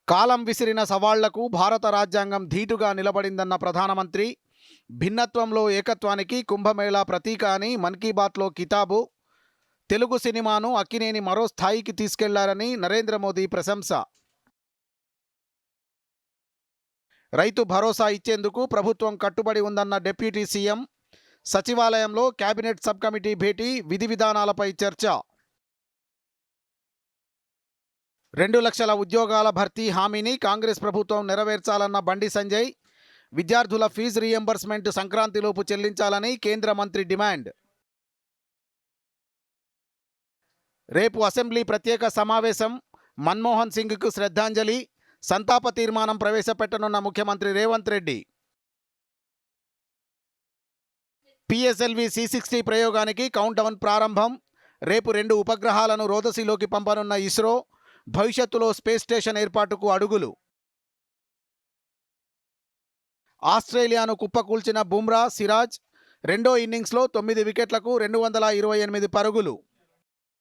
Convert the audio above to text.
కాలం విసిరిన సవాళ్లకు భారత రాజ్యాంగం ధీటుగా నిలబడిందన్న ప్రధానమంత్రి, భిన్నత్వంలో ఏకత్వానికి కుంభమేళా ప్రతీక అని మన్ కీ బాత్లో కితాబు, తెలుగు సినిమాను అక్కినేని మరో స్థాయికి తీసుకెళ్లారని నరేంద్ర మోదీ ప్రశంస. రైతు భరోసా ఇచ్చేందుకు ప్రభుత్వం కట్టుబడి ఉందన్న డిప్యూటీ సీఎం, సచివాలయంలో కేబినెట్ సబ్ కమిటీ భేటీ, విధి విధానాలపై చర్చ. 2 లక్షల ఉద్యోగాల భర్తీ హామీని కాంగ్రెస్ ప్రభుత్వం నెరవేర్చాలన్న బండి సంజయ్, విద్యార్థుల ఫీజు రీయింబర్స్మెంట్ సంక్రాంతిలోపు చెల్లించాలని కేంద్ర మంత్రి డిమాండ్. రేపు అసెంబ్లీ ప్రత్యేక సమావేశం, మన్మోహన్ సింగ్కు శ్రద్ధాంజలి, సంతాప తీర్మానం ప్రవేశపెట్టనున్న ముఖ్యమంత్రి రేవంత్ రెడ్డి. పిఎస్ఎల్వి C60 ప్రయోగానికి కౌంట్డౌన్ ప్రారంభం. రేపు 2 ఉపగ్రహాలను రోదసిలోకి పంపనున్న ఇస్రో, భవిష్యత్తులో స్పేస్ స్టేషన్ ఏర్పాటుకు అడుగులు. ఆస్ట్రేలియాను కుప్పకూల్చిన బుమ్రా, సిరాజ్, రెండో ఇన్నింగ్స్లో 9 వికెట్లకు 228 పరుగులు.